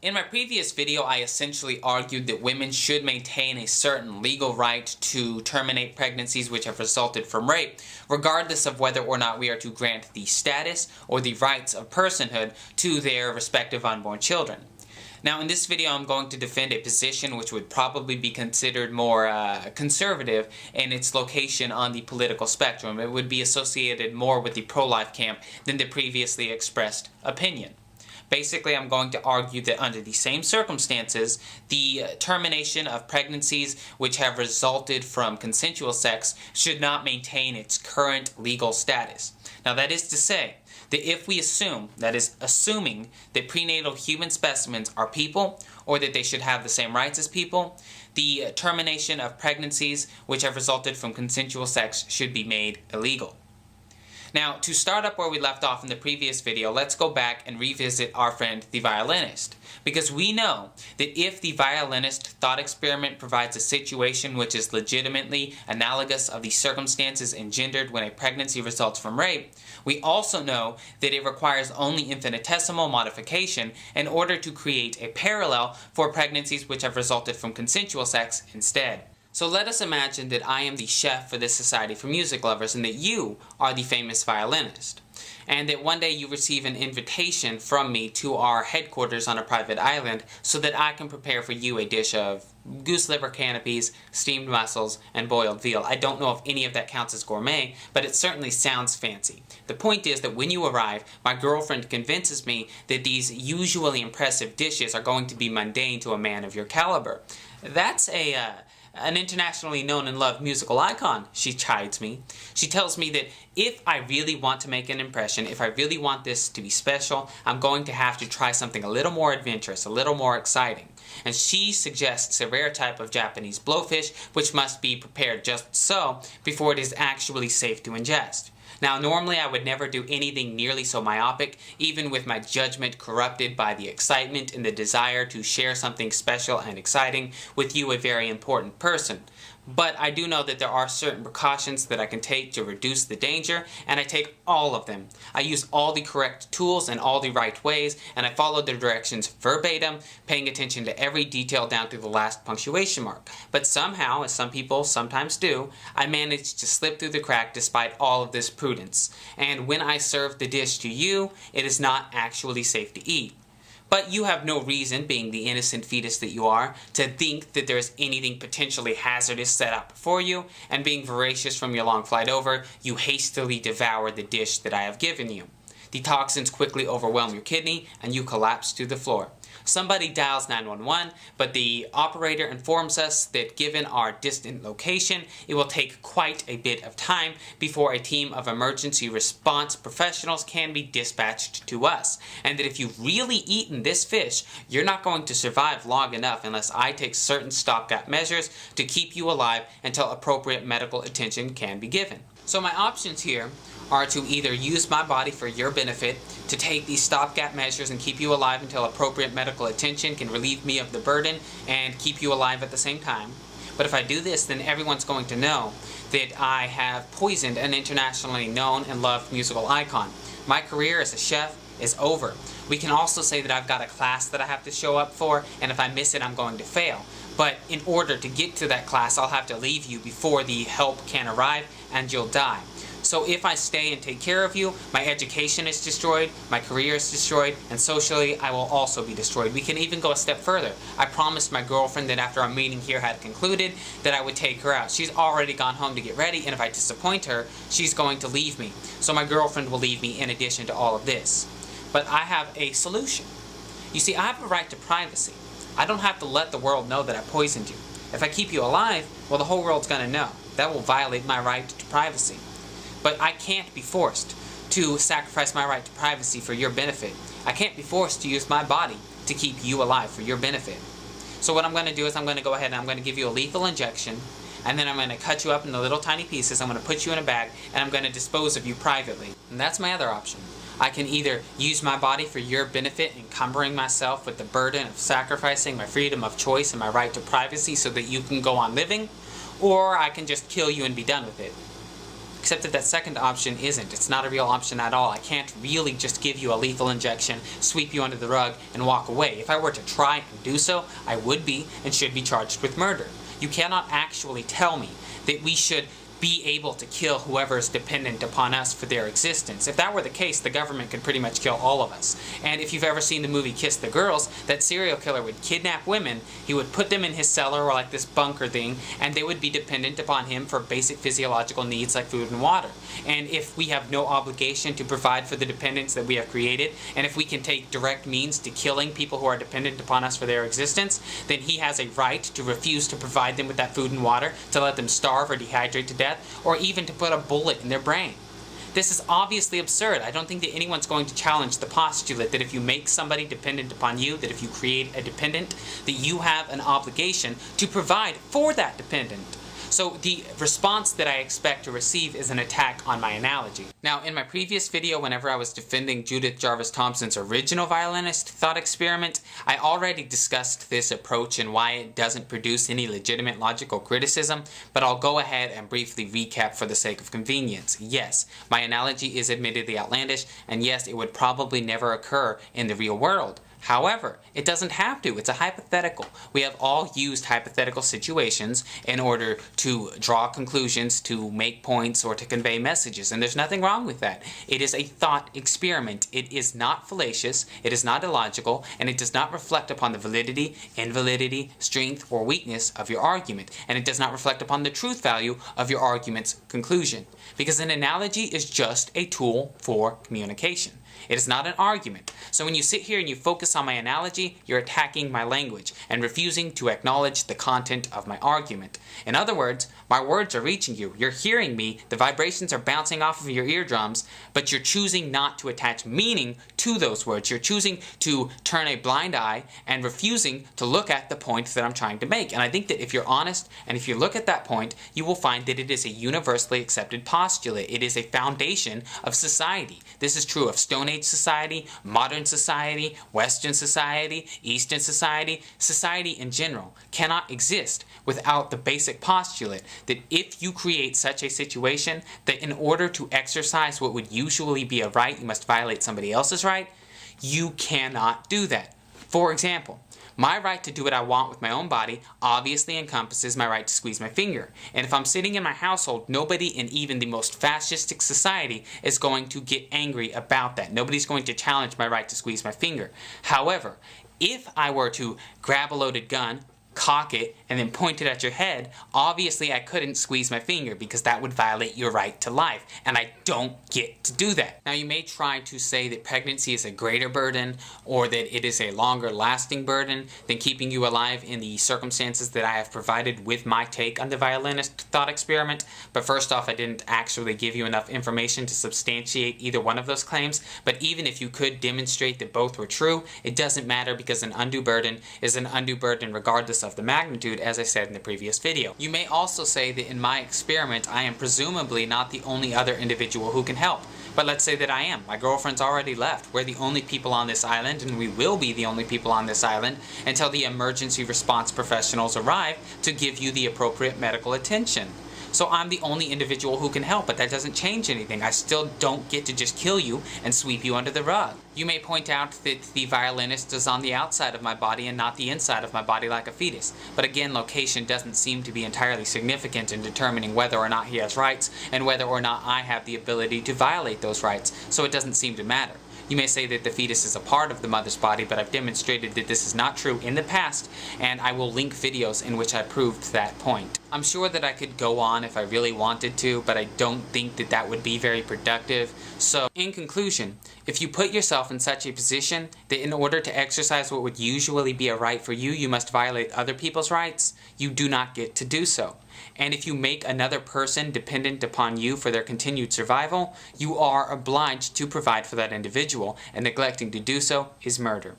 In my previous video, I essentially argued that women should maintain a certain legal right to terminate pregnancies which have resulted from rape, regardless of whether or not we are to grant the status or the rights of personhood to their respective unborn children. Now, in this video, I'm going to defend a position which would probably be considered more conservative in its location on the political spectrum. It would be associated more with the pro-life camp than the previously expressed opinion. Basically, I'm going to argue that under the same circumstances, the termination of pregnancies which have resulted from consensual sex should not maintain its current legal status. Now, that is to say that if we assume, that is, assuming that prenatal human specimens are people, or that they should have the same rights as people, the termination of pregnancies which have resulted from consensual sex should be made illegal. Now, to start up where we left off in the previous video, let's go back and revisit our friend the violinist. Because we know that if the violinist thought experiment provides a situation which is legitimately analogous of the circumstances engendered when a pregnancy results from rape, we also know that it requires only infinitesimal modification in order to create a parallel for pregnancies which have resulted from consensual sex instead. So let us imagine that I am the chef for this Society for Music Lovers and that you are the famous violinist. And that one day you receive an invitation from me to our headquarters on a private island so that I can prepare for you a dish of goose liver canopies, steamed mussels, and boiled veal. I don't know if any of that counts as gourmet, but it certainly sounds fancy. The point is that when you arrive, my girlfriend convinces me that these usually impressive dishes are going to be mundane to a man of your caliber. That's an internationally known and loved musical icon, she chides me. She tells me that if I really want to make an impression, if I really want this to be special, I'm going to have to try something a little more adventurous, a little more exciting. And she suggests a rare type of Japanese blowfish, which must be prepared just so before it is actually safe to ingest. Now, normally I would never do anything nearly so myopic, even with my judgment corrupted by the excitement and the desire to share something special and exciting with you, a very important person. But I do know that there are certain precautions that I can take to reduce the danger, and I take all of them. I use all the correct tools in all the right ways, and I follow the directions verbatim, paying attention to every detail down to the last punctuation mark. But somehow, as some people sometimes do, I manage to slip through the crack despite all of this prudence. And when I serve the dish to you, it is not actually safe to eat. But you have no reason, being the innocent fetus that you are, to think that there is anything potentially hazardous set up before you, and being voracious from your long flight over, you hastily devour the dish that I have given you. The toxins quickly overwhelm your kidney, and you collapse to the floor. Somebody dials 911, but the operator informs us that given our distant location, it will take quite a bit of time before a team of emergency response professionals can be dispatched to us, and that if you've really eaten this fish, you're not going to survive long enough unless I take certain stopgap measures to keep you alive until appropriate medical attention can be given. So my options here are to either use my body for your benefit, to take these stopgap measures and keep you alive until appropriate medical attention can relieve me of the burden and keep you alive at the same time. But if I do this, then everyone's going to know that I have poisoned an internationally known and loved musical icon. My career as a chef is over. We can also say that I've got a class that I have to show up for, and if I miss it, I'm going to fail. But in order to get to that class, I'll have to leave you before the help can arrive, and you'll die. So if I stay and take care of you, my education is destroyed, my career is destroyed, and socially I will also be destroyed. We can even go a step further. I promised my girlfriend that after our meeting here had concluded that I would take her out. She's already gone home to get ready, and if I disappoint her, she's going to leave me. So my girlfriend will leave me in addition to all of this. But I have a solution. You see, I have a right to privacy. I don't have to let the world know that I poisoned you. If I keep you alive, well, the whole world's going to know. That will violate my right to privacy. But I can't be forced to sacrifice my right to privacy for your benefit. I can't be forced to use my body to keep you alive for your benefit. So what I'm going to do is I'm going to go ahead and I'm going to give you a lethal injection, and then I'm going to cut you up into little tiny pieces. I'm going to put you in a bag, and I'm going to dispose of you privately. And that's my other option. I can either use my body for your benefit, encumbering myself with the burden of sacrificing my freedom of choice and my right to privacy so that you can go on living, or I can just kill you and be done with it. Except that that second option isn't. It's not a real option at all. I can't really just give you a lethal injection, sweep you under the rug, and walk away. If I were to try and do so, I would be and should be charged with murder. You cannot actually tell me that we should be able to kill whoever is dependent upon us for their existence. If that were the case, the government could pretty much kill all of us. And if you've ever seen the movie Kiss the Girls, that serial killer would kidnap women, he would put them in his cellar or like this bunker thing, and they would be dependent upon him for basic physiological needs like food and water. And if we have no obligation to provide for the dependents that we have created, and if we can take direct means to killing people who are dependent upon us for their existence, then he has a right to refuse to provide them with that food and water, to let them starve or dehydrate to death, or even to put a bullet in their brain. This is obviously absurd. I don't think that anyone's going to challenge the postulate that if you make somebody dependent upon you, that if you create a dependent, that you have an obligation to provide for that dependent. So the response that I expect to receive is an attack on my analogy. Now, in my previous video, whenever I was defending Judith Jarvis Thomson's original violinist thought experiment, I already discussed this approach and why it doesn't produce any legitimate logical criticism, but I'll go ahead and briefly recap for the sake of convenience. Yes, my analogy is admittedly outlandish, and yes, it would probably never occur in the real world. However, it doesn't have to. It's a hypothetical. We have all used hypothetical situations in order to draw conclusions, to make points, or to convey messages, and there's nothing wrong with that. It is a thought experiment. It is not fallacious, it is not illogical, and it does not reflect upon the validity, invalidity, strength, or weakness of your argument, and it does not reflect upon the truth value of your argument's conclusion. Because an analogy is just a tool for communication. It is not an argument. So when you sit here and you focus on my analogy, you're attacking my language and refusing to acknowledge the content of my argument. In other words, my words are reaching you. You're hearing me, the vibrations are bouncing off of your eardrums, but you're choosing not to attach meaning to those words. You're choosing to turn a blind eye and refusing to look at the point that I'm trying to make. And I think that if you're honest and if you look at that point, you will find that it is a universally accepted postulate. It is a foundation of society. This is true of Stone Age society, modern society, Western society, Eastern society. Society in general cannot exist without the basic postulate that if you create such a situation that in order to exercise what would usually be a right, you must violate somebody else's right, you cannot do that. For example, my right to do what I want with my own body obviously encompasses my right to squeeze my finger. And if I'm sitting in my household, nobody in even the most fascistic society is going to get angry about that. Nobody's going to challenge my right to squeeze my finger. However, if I were to grab a loaded gun, cock it, and then point it at your head, obviously I couldn't squeeze my finger because that would violate your right to life, and I don't get to do that. Now you may try to say that pregnancy is a greater burden or that it is a longer lasting burden than keeping you alive in the circumstances that I have provided with my take on the violinist thought experiment, but first off, I didn't actually give you enough information to substantiate either one of those claims, but even if you could demonstrate that both were true, it doesn't matter because an undue burden is an undue burden regardless of the magnitude, as I said in the previous video. You may also say that in my experiment I am presumably not the only other individual who can help. But let's say that I am. My girlfriend's already left. We're the only people on this island, and we will be the only people on this island until the emergency response professionals arrive to give you the appropriate medical attention. So I'm the only individual who can help, but that doesn't change anything. I still don't get to just kill you and sweep you under the rug. You may point out that the violinist is on the outside of my body and not the inside of my body like a fetus. But again, location doesn't seem to be entirely significant in determining whether or not he has rights and whether or not I have the ability to violate those rights, so it doesn't seem to matter. You may say that the fetus is a part of the mother's body, but I've demonstrated that this is not true in the past, and I will link videos in which I proved that point. I'm sure that I could go on if I really wanted to, but I don't think that that would be very productive. So, in conclusion, if you put yourself in such a position that in order to exercise what would usually be a right for you, you must violate other people's rights, you do not get to do so. And if you make another person dependent upon you for their continued survival, you are obliged to provide for that individual, and neglecting to do so is murder.